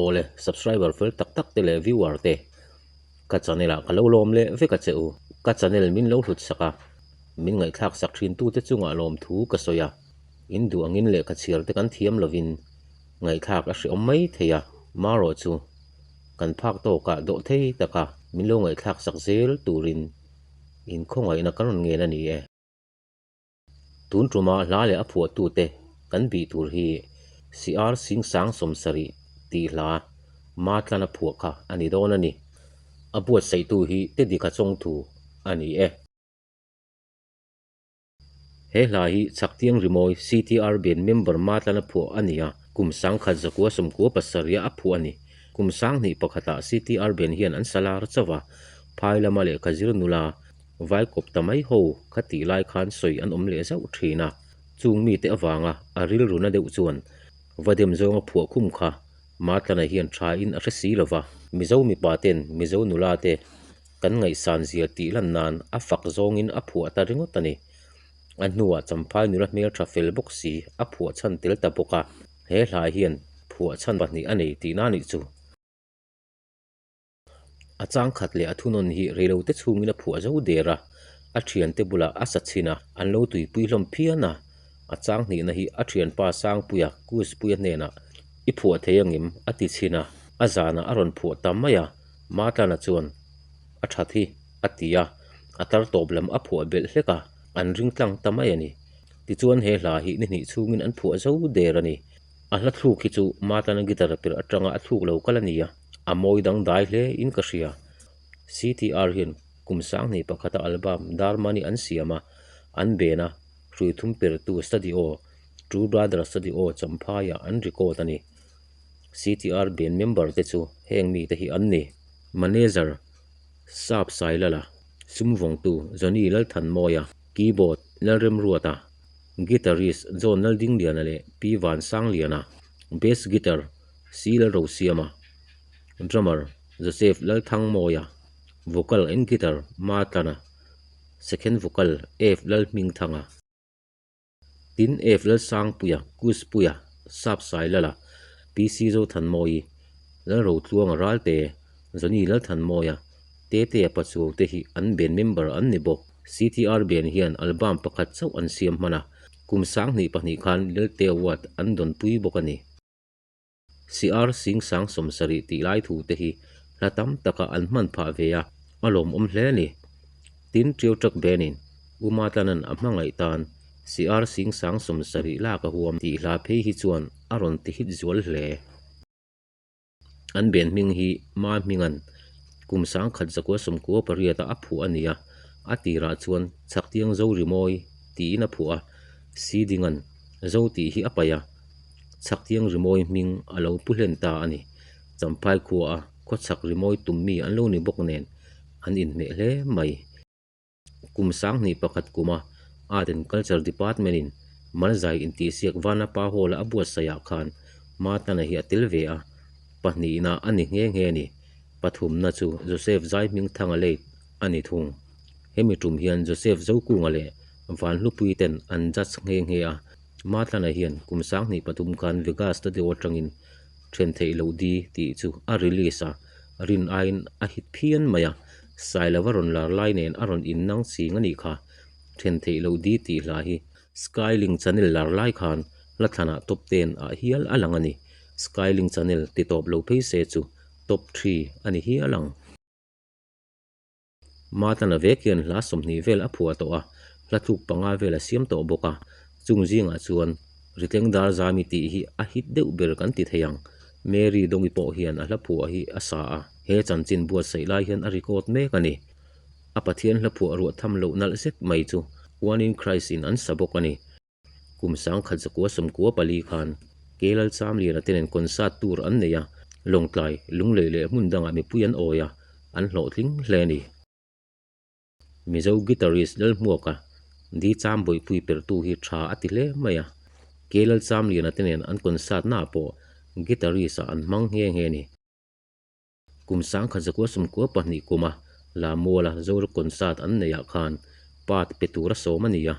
ole subscriber fel tak tak te le viewer te ka channel a kalo lom le ve ka cheu ka channel min lo hlut saka min ngai thak sak thin tu te chunga lom thu ka soya in du angin le ka chiar te kan thiam lovin ngai thak a hri om mai theya maro chu kan phak to ka do thei taka min lo ngai thak sak zel turin in khongai na karon nge na ni e tun truma hla le a phuwa tu te kan bi tur hi CR Sing Sang Somsari ti hla ma tlana phuwa kha ani don ani abuat sei tu hi te di kha chong thu ani e he hla hi chaktiang rimoi CTR ben member ma tlana phuwa ania kum sang kha zakua somkua pasaria a phuwa ani kum sang ni pakhata CTR ben hian an salar chawa phailama le khazir nula vai kop tamai ho khati lai khan soi an om le zau thina chung mi te awanga aril runa deuh chuan vadem zonga phuwa khum kha matlana hian tha in a resi lova mizo mi paten mizo nula te kan ngai san zia ti lan nan a fak zong in a phuwa ta ringot ani an nuwa champhai nula mel trafel boxi a phuwa chan tel ta boka he hlai hian phuwa chan bahni ani ti na ni chu achang khat le athunon hi reilo te chungina phuwa zo dera a thian te bula a sachina an lo tui puihlom phiana achang ni na hi a thian pa sang puya kus puya nena i phuwa theyangim ati china azana aron phuwa tamaya matlana chuan a thathi atia atar toblam a phuwa bel hleka an ringtlang tamai ani ti chuan he hla hi ni chungin an phuwa zo derani a hla thlu khi chu matlana gitar pir atanga a thluk lo kalania amoi dang dai hle in ka hria CTR hian kumsang ni pakhata album darmani an siama an bena hrui thum per tu studio True Brother studio champhaya an record ani CTR ben member te chu heng mi te hi an ni manager sap sailala sumvong tu Johnny lal than moya keyboard lalrem ruata guitarist John Nalding liana le P Van Sang liana bass guitar Sil ro siama drummer Joseph lal thang moya vocal and guitar matana second vocal F lal ming thanga tin F lal sang puya kus puya sap sai lala PC zo than moi lal ro tluang ral te Johnny lal than moya te pachu te hi an ben member an ni bok CTR ben hian album pakhat chau an siam mana kum sang ni pahni khan lel te wat an don pui bokani CR Sing Sang Somsari ti lai thu te hi latam taka an man pha veya alom hle ni tin trio trak benin umatlanan amhangai tan CR Sing Sang Somsari la ka huam ti hla phe hi chuan aron ti hit zual hle an ben ming hi ma mingan kum sang khat zakwa somko pariata a phu ania atira chuan chaktiang zo rimoi ti na phua sidingan zo ti hi apaya chaktiang rimoi ming alo pulen ta ani champai khuwa khochak rimoi tummi an lo ni bok nen an in me hle mai kum sang ni pakhat kuma art and culture department in malzai in ti siak wana pa hola abuat saya khan matana hi atil ve a pahni na ani nge ni pathum na chu Joseph Zai Ming thanga le ani thung hemi tum hian Joseph zo ku ngale van hlupui ten an judge nge a matlana hian kumsang ni patum khan Vegas ta de watangin then thei lo di ti chu a release a rin ain a hit phian maya sailawaron lar lai nen aron in nang sing ani kha then thei lo di ti hla hi Skylink channel lar lai khan lathana top 10 a hial alangani Skylink channel ti top lo phei se chu top 3 ani hi alang matana vekian la somni vel a phuwa to a lathuk panga vela siam to boka chungzinga chuan riteng dar zami ti hi a hit deuh ber kan ti theyang Mary dongi po hian a hlaphuwa hi asa a he chanchin buat sei lai hian a record me kani apathian hlaphuwa ru tham lo nal set mai chu one in Christ in an sabok ani kumsang khat zakwa somkua pali khan kelal cham lian atenen concert tour an neya longtlai lunglele mundanga mi puyan oya an hlo tling hle ni mizo guitarist lal muaka di cham boi pui per tu hi tha atile maya kelal cham lian atenen an concert na po guitarist an mang nge ni kumsang khat zakwa somkua pahni kuma la mola zor concert an neya khan pat petura somania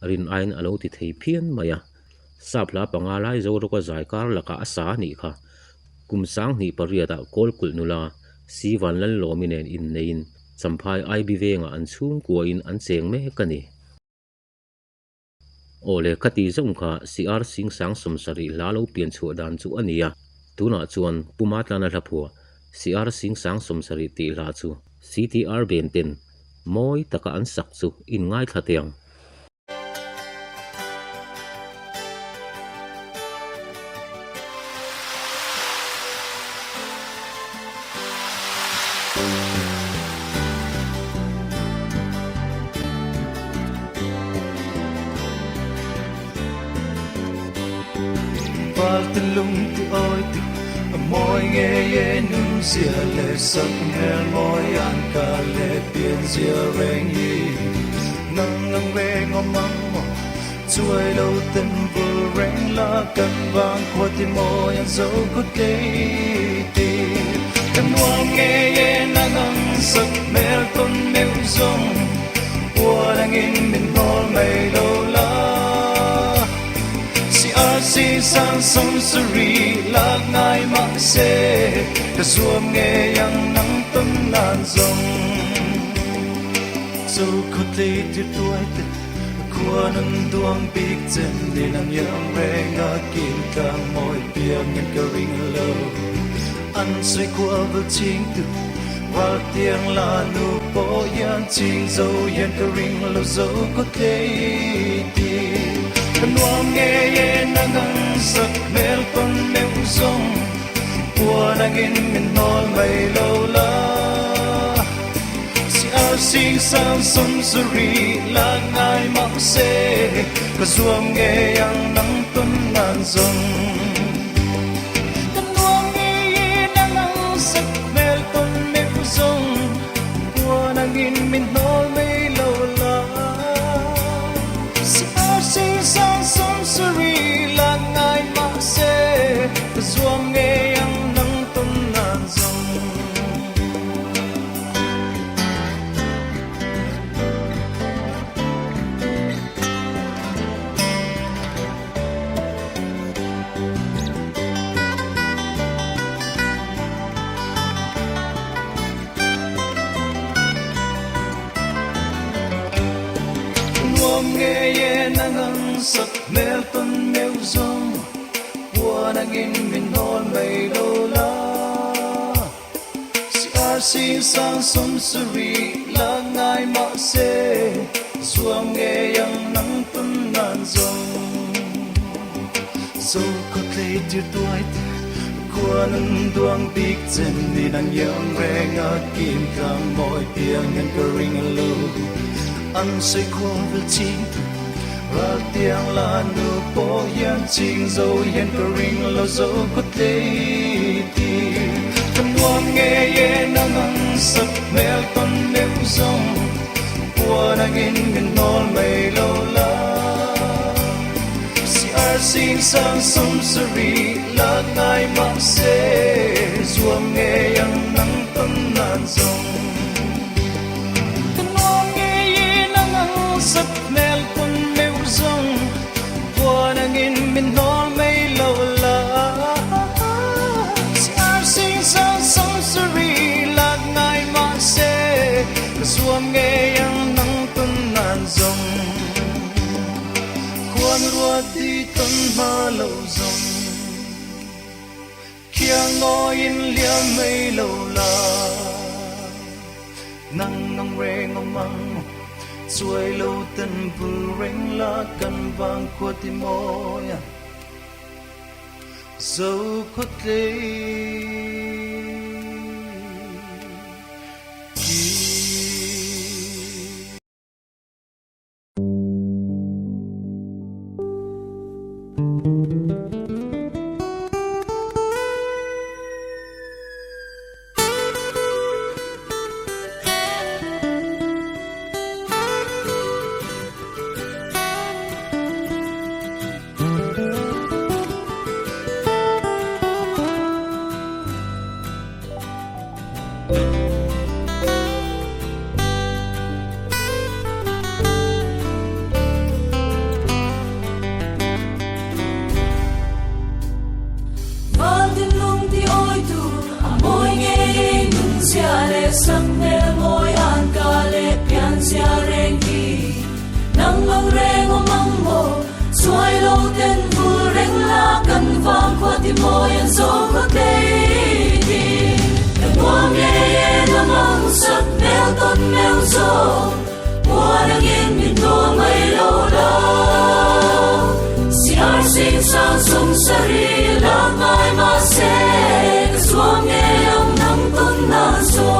rin ain alo ti thei phian maya sapla pangalai zo ro ka zai kar laka asa ni kha kum sang ni pariata kol kul nula siwan lan lominen in nein champhai ai biwenga an chung ko in an cheng me kani ole khati zong kha cr sing sang somsari lalo pian chu dan chu ania tuna chuan pumatlana hlapua cr sing sang somsari ti la chu ctr benten moi taka an sak chu in ngai thatiang lung ti oi ti moi nghe ye nung sia le sak mel moi an ka le pian sia reng yi nang nang ve ngom mang mo chuai lo ten bu reng la kan vang ko ti moi an zo ko te ti kan wang nghe ye nang ang sak mel ton meu zong wa dang in min hol mai lo la si sang sông suri lạc ngai mang se ta zuam nghe yang nắng tâm nan dòng so khot le ti tuai te kwa nan duang big chen le nang yang re nga kim kang moi piang ngen ka ring lo an soi kwa vil ching tu wal tiang la nu po yang ching zo yan ka ring lo zo khot le ti nuông nghe ye nang sắc mel con meu sông qua nang in min nol mai lo la si ao sing sang sông suri la ngai mang se ka zuam nghe yang nang tum nan zong nuông nghe ye nang sắc mel con meu sông qua nang in min nol mai lo la si ao sing sang sông suri la ngai mang se zuam nghe yang nang tum nan zong nuông nghe ye nang sắc mel ton meu zong qua nang in min hol mai lo la si ar si sang som suri la ngai ma se zuam nghe yang nang tum nan zong so ko tle ti tuai qua nang duang big chen ni nang yang re nga kim kang moi piang ngen ka ring lo an sei ko vil ching ra tiếng la nu po yan ching zo yan ka ring lo zo ko te ti kan wang nghe ye nang ang sak mel ton meu zong qua nang in min nol mai lo la si ar sing sang som suri la ngai mang se zuam nghe yang nang tâm nan zong kan wang nghe ye nang ang sak mel ton meu zong qua nang in min nol mai lo la si ar sing sang som suri la ngai mang se zuam nghe yang nang tâm nan zong quan rua ti tâm ma lo zong kia ngồi in liam mai lo la nang nang re ngom mang chuai lo ten bu reng la kan vang ko ti moya zo khot le sia le sang ne moi an ka le pian sia reng hi nang mang reng o mang mo xoay lâu tên vu reng la kan vang qua ti moi an zo ko te ti Muang ye na mang sắc neo ton neo zo Muang ang in min to may lo la Si ar sing sang sum sari la mai ma se Kasuang ye ang nang ton na zo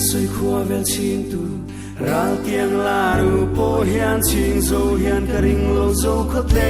Soi khua vel chim tu ral tiang la ru po hian ching zo hian ka ring lo zo khot le